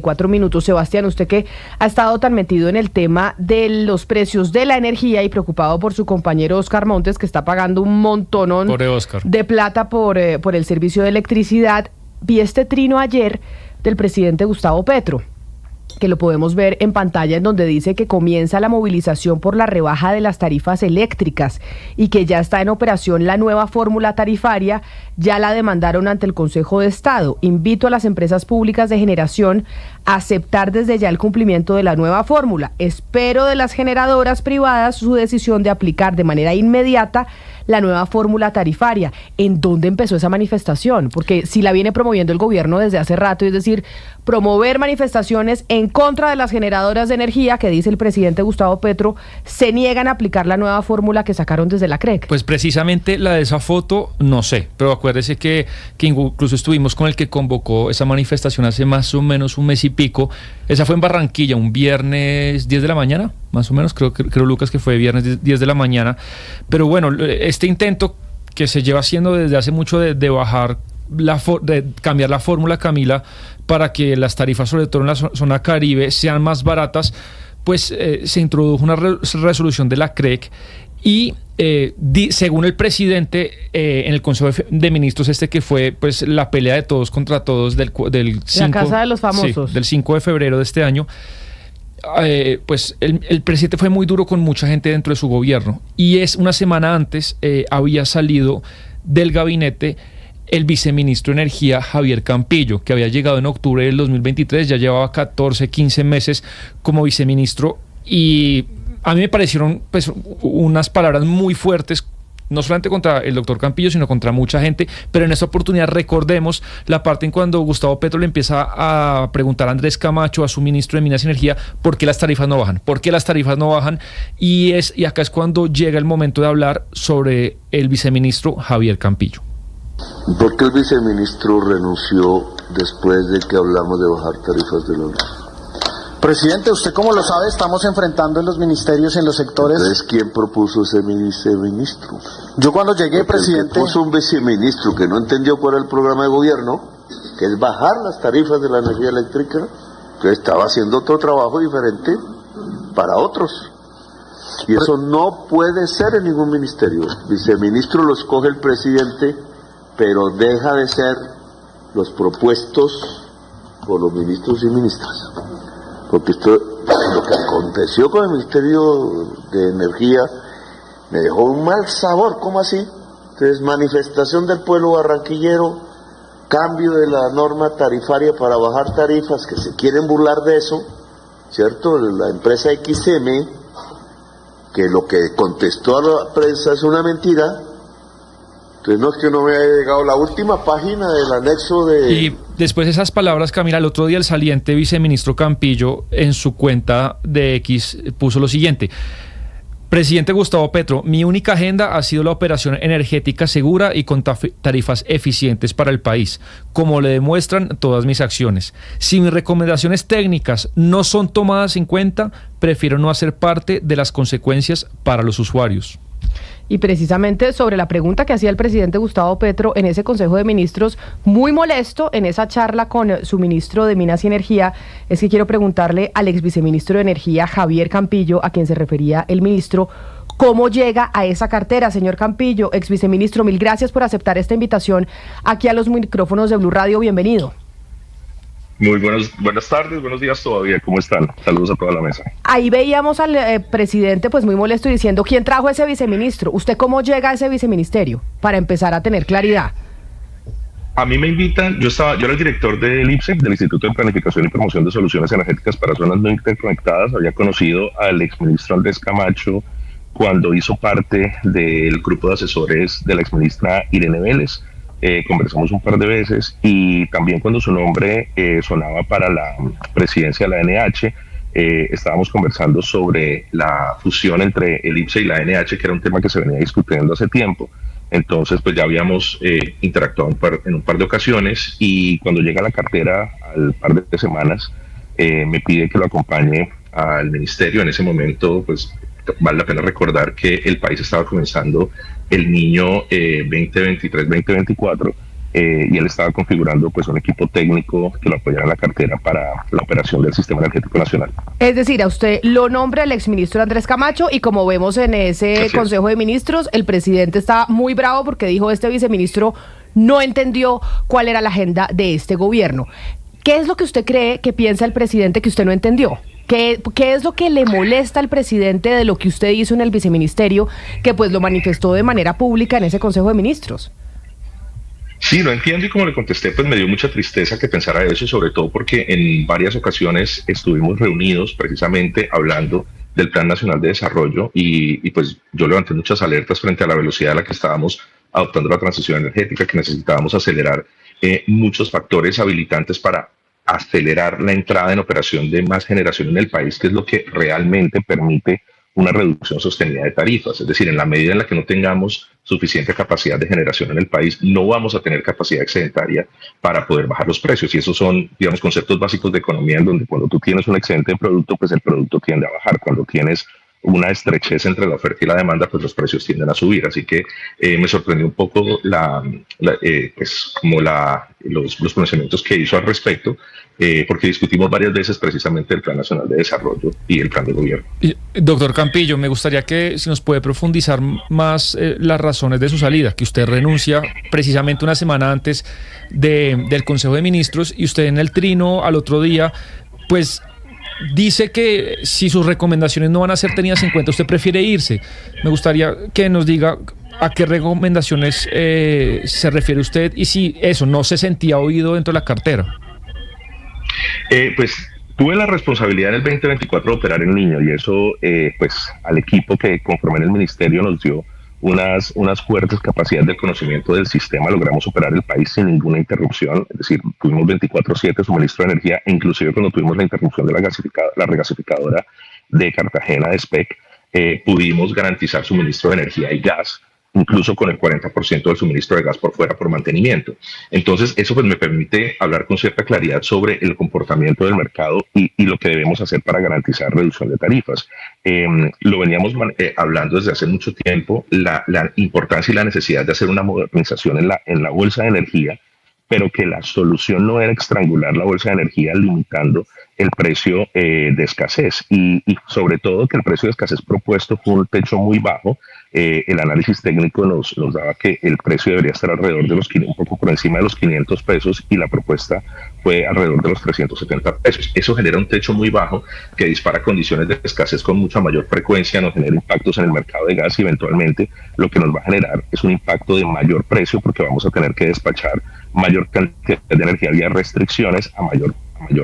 4 minutos. Sebastián, usted que ha estado tan metido en el tema de los precios de la energía y preocupado por su compañero Oscar Montes, que está pagando un montonón de plata por el servicio de electricidad, vi este trino ayer del presidente Gustavo Petro, que lo podemos ver en pantalla, en donde dice que comienza la movilización por la rebaja de las tarifas eléctricas y que ya está en operación la nueva fórmula tarifaria. Ya la demandaron ante el Consejo de Estado. Invito a las empresas públicas de generación a aceptar desde ya el cumplimiento de la nueva fórmula. Espero de las generadoras privadas su decisión de aplicar de manera inmediata la nueva fórmula tarifaria. ¿En dónde empezó esa manifestación? Porque si la viene promoviendo el gobierno desde hace rato, es decir, promover manifestaciones en contra de las generadoras de energía, que dice el presidente Gustavo Petro, se niegan a aplicar la nueva fórmula que sacaron desde la CREC. Pues precisamente la de esa foto, no sé, pero acuérdese que incluso estuvimos con el que convocó esa manifestación hace más o menos un mes y pico. Esa fue en Barranquilla, un viernes 10 de la mañana, más o menos, creo Lucas que fue viernes 10 de la mañana. Pero bueno, este intento que se lleva haciendo desde hace mucho de bajar de cambiar la fórmula, Camila, para que las tarifas, sobre todo en la zona Caribe, sean más baratas, pues se introdujo una resolución de la CREC y según el presidente, en el Consejo de Ministros, que fue pues la pelea de todos contra todos del 5, la Casa de los Famosos, sí, del 5 de febrero de este año, pues el presidente fue muy duro con mucha gente dentro de su gobierno, y una semana antes había salido del gabinete el viceministro de Energía, Javier Campillo, que había llegado en octubre del 2023, ya llevaba 14, 15 meses como viceministro, y a mí me parecieron pues unas palabras muy fuertes, no solamente contra el doctor Campillo, sino contra mucha gente. Pero en esta oportunidad recordemos la parte en cuando Gustavo Petro le empieza a preguntar a Andrés Camacho, a su ministro de Minas y Energía, ¿por qué las tarifas no bajan? ¿Por qué las tarifas no bajan? Y acá es cuando llega el momento de hablar sobre el viceministro Javier Campillo. ¿Por qué el viceministro renunció después de que hablamos de bajar tarifas de la luz? Presidente, usted como lo sabe, estamos enfrentando en los ministerios, en los sectores... Entonces, ¿quién propuso ese viceministro? Yo cuando llegué, porque presidente... puso un viceministro que no entendió cuál era el programa de gobierno, que es bajar las tarifas de la energía eléctrica, que estaba haciendo otro trabajo diferente para otros. Y eso no puede ser en ningún ministerio. Viceministro lo escoge el presidente, pero deja de ser los propuestos por los ministros y ministras. Porque lo que aconteció con el Ministerio de Energía me dejó un mal sabor. ¿Cómo así? Entonces, manifestación del pueblo barranquillero, cambio de la norma tarifaria para bajar tarifas, que se quieren burlar de eso, ¿cierto? La empresa XM, que lo que contestó a la prensa es una mentira. Entonces no es que no me haya llegado la última página del anexo de... Y después de esas palabras, Camila, el otro día el saliente viceministro Campillo en su cuenta de X puso lo siguiente: presidente Gustavo Petro, mi única agenda ha sido la operación energética segura y con tarifas eficientes para el país, como le demuestran todas mis acciones. Si mis recomendaciones técnicas no son tomadas en cuenta, prefiero no hacer parte de las consecuencias para los usuarios. Y precisamente sobre la pregunta que hacía el presidente Gustavo Petro en ese Consejo de Ministros, muy molesto en esa charla con su ministro de Minas y Energía, es que quiero preguntarle al ex viceministro de Energía, Javier Campillo, a quien se refería el ministro, ¿cómo llega a esa cartera? Señor Campillo, ex viceministro, mil gracias por aceptar esta invitación aquí a los micrófonos de Blue Radio. Bienvenido. Muy buenas tardes, buenos días todavía, ¿cómo están? Saludos a toda la mesa. Ahí veíamos al presidente pues muy molesto y diciendo, ¿quién trajo ese viceministro? ¿Usted cómo llega a ese viceministerio? Para empezar a tener claridad. A mí me invitan, yo era el director del IPSE, del Instituto de Planificación y Promoción de Soluciones Energéticas para Zonas No Interconectadas. Había conocido al exministro Andrés Camacho cuando hizo parte del grupo de asesores de la exministra Irene Vélez. Conversamos un par de veces, y también cuando su nombre sonaba para la presidencia de la ANH, estábamos conversando sobre la fusión entre el IPSE y la ANH, que era un tema que se venía discutiendo hace tiempo. Entonces pues ya habíamos interactuado en un par de ocasiones, y cuando llega a la cartera al par de semanas me pide que lo acompañe al ministerio. En ese momento pues vale la pena recordar que el país estaba comenzando el Niño 2023-2024, y él estaba configurando pues un equipo técnico que lo apoyara en la cartera para la operación del Sistema Energético Nacional. Es decir, a usted lo nombra el exministro Andrés Camacho y como vemos en ese Consejo de Ministros, el presidente está muy bravo porque dijo este viceministro no entendió cuál era la agenda de este gobierno. ¿Qué es lo que usted cree que piensa el presidente que usted no entendió? ¿Qué es lo que le molesta al presidente de lo que usted hizo en el viceministerio, que pues lo manifestó de manera pública en ese Consejo de Ministros? Sí, lo entiendo y como le contesté, pues me dio mucha tristeza que pensara eso, sobre todo porque en varias ocasiones estuvimos reunidos precisamente hablando del Plan Nacional de Desarrollo y pues yo levanté muchas alertas frente a la velocidad a la que estábamos adoptando la transición energética, que necesitábamos acelerar muchos factores habilitantes para acelerar la entrada en operación de más generación en el país, que es lo que realmente permite una reducción sostenida de tarifas. Es decir, en la medida en la que no tengamos suficiente capacidad de generación en el país, no vamos a tener capacidad excedentaria para poder bajar los precios. Y esos son, digamos, conceptos básicos de economía en donde cuando tú tienes un excedente de producto, pues el producto tiende a bajar. Cuando tienes una estrechez entre la oferta y la demanda, pues los precios tienden a subir. Así que me sorprendió un poco los pronunciamientos que hizo al respecto, porque discutimos varias veces precisamente el Plan Nacional de Desarrollo y el Plan de Gobierno. Doctor Campillo, me gustaría que si nos puede profundizar más las razones de su salida, que usted renuncia precisamente una semana antes del Consejo de Ministros y usted en el trino al otro día, pues dice que si sus recomendaciones no van a ser tenidas en cuenta, usted prefiere irse. Me gustaría que nos diga a qué recomendaciones se refiere usted y si eso no se sentía oído dentro de la cartera. Pues tuve la responsabilidad en el 2024 de operar en Niño y eso pues al equipo que conformé en el ministerio nos dio unas fuertes capacidades de conocimiento del sistema. Logramos operar el país sin ninguna interrupción, es decir, tuvimos 24/7 suministro de energía, e inclusive cuando tuvimos la interrupción de la regasificadora de Cartagena de SPEC, pudimos garantizar suministro de energía y gas, incluso con el 40% del suministro de gas por fuera por mantenimiento. Entonces, eso pues me permite hablar con cierta claridad sobre el comportamiento del mercado y lo que debemos hacer para garantizar reducción de tarifas. Lo veníamos hablando desde hace mucho tiempo, la importancia y la necesidad de hacer una modernización en la bolsa de energía, pero que la solución no era estrangular la bolsa de energía limitando el precio de escasez y sobre todo que el precio de escasez propuesto fue un techo muy bajo. El análisis técnico nos daba que el precio debería estar alrededor de un poco por encima de los 500 pesos y la propuesta fue alrededor de los 370 pesos. Eso genera un techo muy bajo que dispara condiciones de escasez con mucha mayor frecuencia, nos genera impactos en el mercado de gas y eventualmente lo que nos va a generar es un impacto de mayor precio porque vamos a tener que despachar mayor cantidad de energía vía restricciones a mayor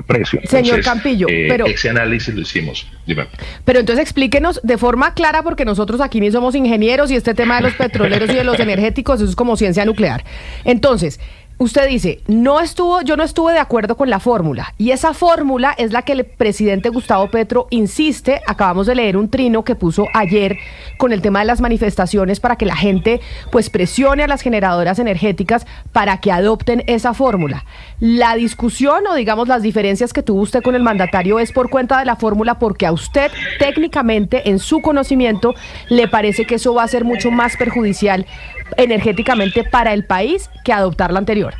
precio. Entonces, señor Campillo, pero ese análisis lo hicimos. Dime. Pero entonces explíquenos de forma clara, porque nosotros aquí ni somos ingenieros y este tema de los petroleros y de los energéticos, eso es como ciencia nuclear. Entonces, usted dice, yo no estuve de acuerdo con la fórmula, y esa fórmula es la que el presidente Gustavo Petro insiste. Acabamos de leer un trino que puso ayer con el tema de las manifestaciones para que la gente pues presione a las generadoras energéticas para que adopten esa fórmula. La discusión o digamos las diferencias que tuvo usted con el mandatario es por cuenta de la fórmula, porque a usted técnicamente en su conocimiento le parece que eso va a ser mucho más perjudicial energéticamente para el país que adoptar la anterior.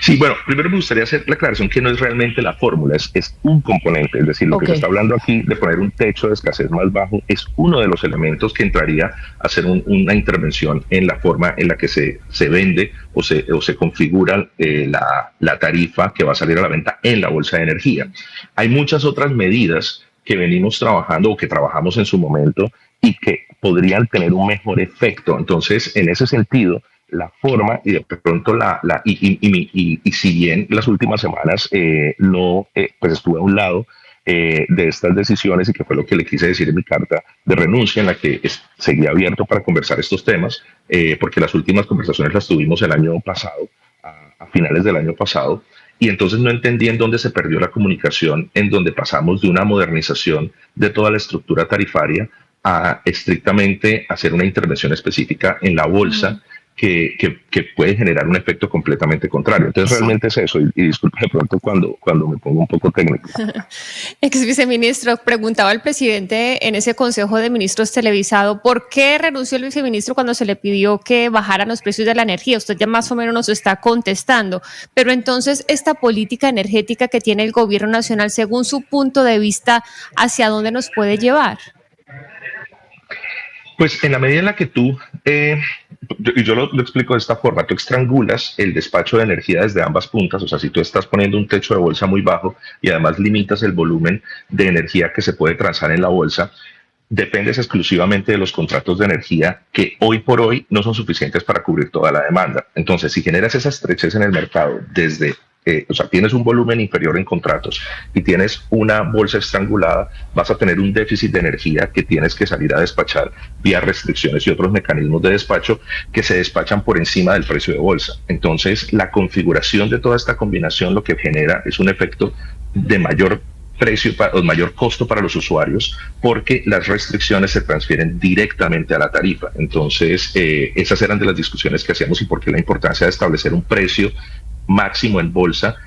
Sí, bueno, primero me gustaría hacer la aclaración que no es realmente la fórmula, es un componente, es decir, lo que se está hablando aquí de poner un techo de escasez más bajo es uno de los elementos que entraría a hacer una intervención en la forma en la que se vende o se configura la tarifa que va a salir a la venta en la bolsa de energía. Hay muchas otras medidas que venimos trabajando o que trabajamos en su momento y que podrían tener un mejor efecto. Entonces, en ese sentido, la forma y de pronto y si bien las últimas semanas pues estuve a un lado de estas decisiones y que fue lo que le quise decir en mi carta de renuncia en la que seguía abierto para conversar estos temas, porque las últimas conversaciones las tuvimos el año pasado, a finales del año pasado, y entonces no entendí en dónde se perdió la comunicación, en donde pasamos de una modernización de toda la estructura tarifaria a estrictamente hacer una intervención específica en la bolsa que puede generar un efecto completamente contrario. Entonces realmente es eso, y disculpe de pronto cuando me pongo un poco técnico. Ex viceministro, preguntaba el presidente en ese Consejo de Ministros televisado, ¿por qué renunció el viceministro cuando se le pidió que bajaran los precios de la energía? Usted ya más o menos nos está contestando, pero entonces esta política energética que tiene el gobierno nacional, según su punto de vista, ¿hacia dónde nos puede llevar? Pues en la medida en la que tú, yo lo explico de esta forma, tú estrangulas el despacho de energía desde ambas puntas, o sea, si tú estás poniendo un techo de bolsa muy bajo y además limitas el volumen de energía que se puede transar en la bolsa, dependes exclusivamente de los contratos de energía que hoy por hoy no son suficientes para cubrir toda la demanda. Entonces, si generas esa estrechez en el mercado desde o sea, tienes un volumen inferior en contratos y tienes una bolsa estrangulada, vas a tener un déficit de energía que tienes que salir a despachar vía restricciones y otros mecanismos de despacho que se despachan por encima del precio de bolsa. Entonces, la configuración de toda esta combinación lo que genera es un efecto de mayor precio o mayor costo para los usuarios, porque las restricciones se transfieren directamente a la tarifa. Entonces, esas eran de las discusiones que hacíamos y por qué la importancia de establecer un precio máximo en bolsa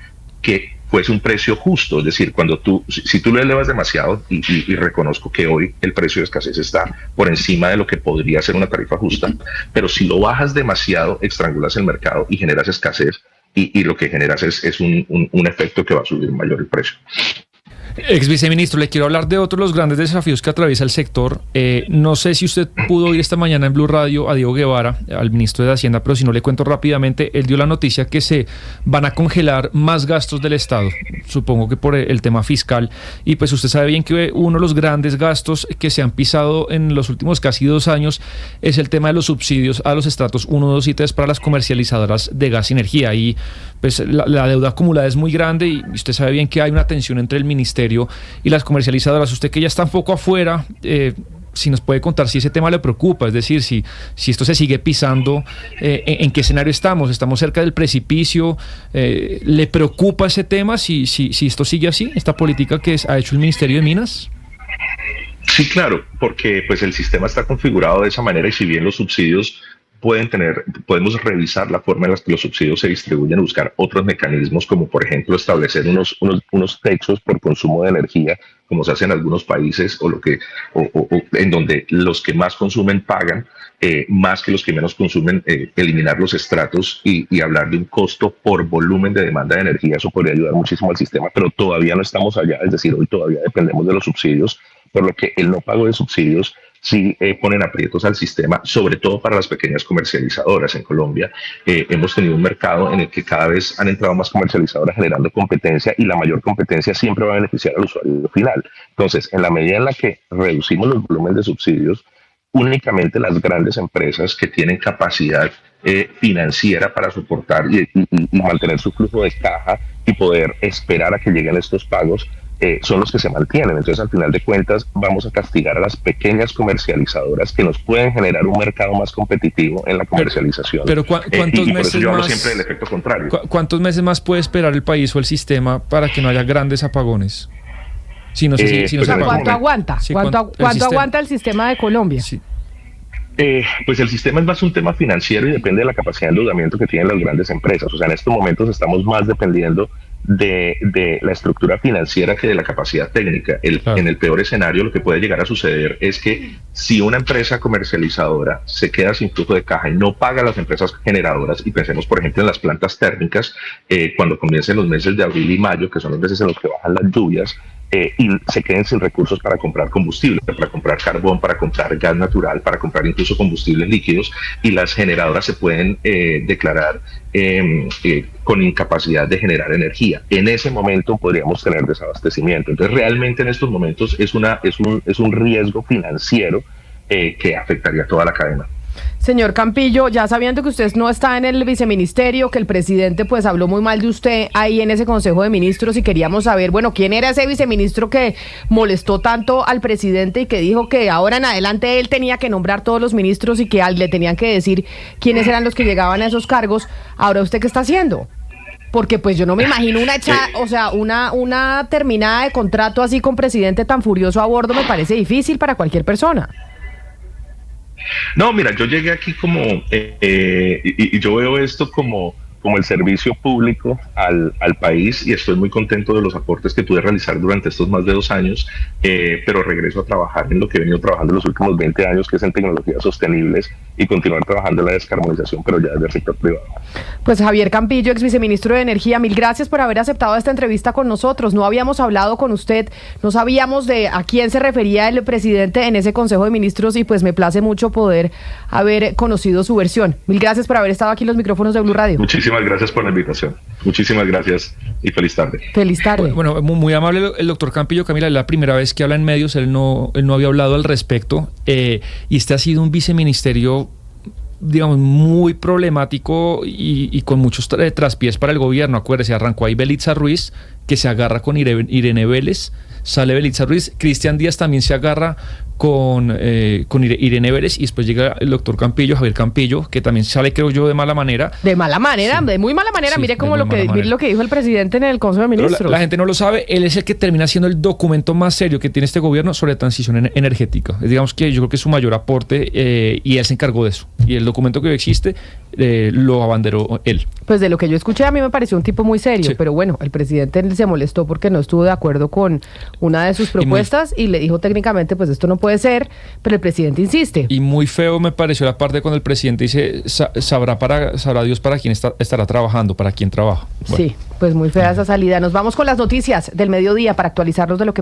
que fuese un precio justo. Es decir, cuando si tú lo elevas demasiado, y reconozco que hoy el precio de escasez está por encima de lo que podría ser una tarifa justa, pero si lo bajas demasiado, estrangulas el mercado y generas escasez, y lo que generas es un efecto que va a subir mayor el precio. Ex viceministro, le quiero hablar de otros de los grandes desafíos que atraviesa el sector. No sé si usted pudo oír esta mañana en Blue Radio a Diego Guevara, al ministro de Hacienda, pero si no le cuento rápidamente, él dio la noticia que se van a congelar más gastos del Estado, supongo que por el tema fiscal, y pues usted sabe bien que uno de los grandes gastos que se han pisado en los últimos casi 2 años es el tema de los subsidios a los estratos 1, 2 y 3 para las comercializadoras de gas y energía, y pues la deuda acumulada es muy grande y usted sabe bien que hay una tensión entre el ministerio y las comercializadoras. Usted que ya está un poco afuera, si nos puede contar si ese tema le preocupa, es decir, si esto se sigue pisando, ¿en qué escenario estamos? ¿Estamos cerca del precipicio? ¿Le preocupa ese tema si esto sigue así, esta política que ha hecho el Ministerio de Minas? Sí, claro, porque pues el sistema está configurado de esa manera y si bien los subsidios podemos revisar la forma en la que los subsidios se distribuyen y buscar otros mecanismos, como por ejemplo establecer unos techos por consumo de energía, como se hace en algunos países, o en donde los que más consumen pagan más que los que menos consumen, eliminar los estratos y hablar de un costo por volumen de demanda de energía. Eso podría ayudar muchísimo al sistema, pero todavía no estamos allá, es decir, hoy todavía dependemos de los subsidios, por lo que el no pago de subsidios sí ponen aprietos al sistema, sobre todo para las pequeñas comercializadoras. En Colombia hemos tenido un mercado en el que cada vez han entrado más comercializadoras generando competencia, y la mayor competencia siempre va a beneficiar al usuario final. Entonces, en la medida en la que reducimos los volúmenes de subsidios, únicamente las grandes empresas que tienen capacidad financiera para soportar y mantener su flujo de caja y poder esperar a que lleguen estos pagos son los que se mantienen. Entonces, al final de cuentas, vamos a castigar a las pequeñas comercializadoras que nos pueden generar un mercado más competitivo en la comercialización. Pero ¿cuántos meses por eso yo hablo más, siempre del efecto contrario? ¿Cuántos meses más puede esperar el país o el sistema para que no haya grandes apagones? Si no se ¿Cuánto aguanta? Sí, ¿Cuánto aguanta el sistema de Colombia? Sí. Pues el sistema es más un tema financiero y depende de la capacidad de endeudamiento que tienen las grandes empresas. O sea, en estos momentos estamos más dependiendo de la estructura financiera que de la capacidad técnica. Claro. En el peor escenario, lo que puede llegar a suceder es que si una empresa comercializadora se queda sin flujo de caja y no paga a las empresas generadoras, y pensemos por ejemplo en las plantas térmicas, cuando comiencen los meses de abril y mayo, que son los meses en los que bajan las lluvias, y se queden sin recursos para comprar combustible, para comprar carbón, para comprar gas natural, para comprar incluso combustibles líquidos, y las generadoras se pueden declarar con incapacidad de generar energía. En ese momento podríamos tener desabastecimiento. Entonces, realmente en estos momentos es un riesgo financiero que afectaría a toda la cadena. Señor Campillo, ya sabiendo que usted no está en el viceministerio, que el presidente pues habló muy mal de usted ahí en ese Consejo de Ministros, y queríamos saber, bueno, ¿quién era ese viceministro que molestó tanto al presidente y que dijo que ahora en adelante él tenía que nombrar todos los ministros y que le tenían que decir quiénes eran los que llegaban a esos cargos? Ahora, ¿usted qué está haciendo? Porque pues yo no me imagino una terminada de contrato así con presidente tan furioso a bordo. Me parece difícil para cualquier persona. No, mira, yo llegué aquí como, y yo veo esto como el servicio público al país, y estoy muy contento de los aportes que pude realizar durante estos más de 2 años, pero regreso a trabajar en lo que he venido trabajando los últimos 20 años, que es en tecnologías sostenibles, y continuar trabajando en la descarbonización, pero ya desde el sector privado. Pues Javier Campillo, ex viceministro de Energía, mil gracias por haber aceptado esta entrevista con nosotros. No habíamos hablado con usted, no sabíamos de a quién se refería el presidente en ese Consejo de Ministros, y pues me place mucho poder haber conocido su versión. Mil gracias por haber estado aquí en los micrófonos de Blue Radio. Muchísimas gracias por la invitación. Muchísimas gracias y feliz tarde. Feliz tarde. Bueno, muy amable el doctor Campillo. Camila, es la primera vez que habla en medios, él no había hablado al respecto, y este ha sido un viceministerio, digamos, muy problemático y con muchos traspiés para el gobierno. Acuérdese, arrancó ahí Belitza Ruiz, que se agarra con Irene Vélez, sale Belitza Ruiz, Cristian Díaz también se agarra con Irene Vélez, y después llega el doctor Campillo, Javier Campillo, que también sale, creo yo, de mala manera. De mala manera, sí. De muy mala manera. Sí, mire cómo mire lo que dijo el presidente en el Consejo de Ministros. La gente no lo sabe, él es el que termina siendo el documento más serio que tiene este gobierno sobre transición energética. Digamos que yo creo que es su mayor aporte, y él se encargó de eso. Y el documento que hoy existe lo abanderó él. Pues de lo que yo escuché, a mí me pareció un tipo muy serio, sí. Pero bueno, el presidente se molestó porque no estuvo de acuerdo con una de sus propuestas y le dijo técnicamente, pues esto no puede ser, pero el presidente insiste. Y muy feo me pareció la parte cuando el presidente dice, sabrá Dios para quién estará trabajando, para quién trabaja. Bueno. Sí, pues muy fea esa salida. Nos vamos con las noticias del mediodía para actualizarnos de lo que pasa.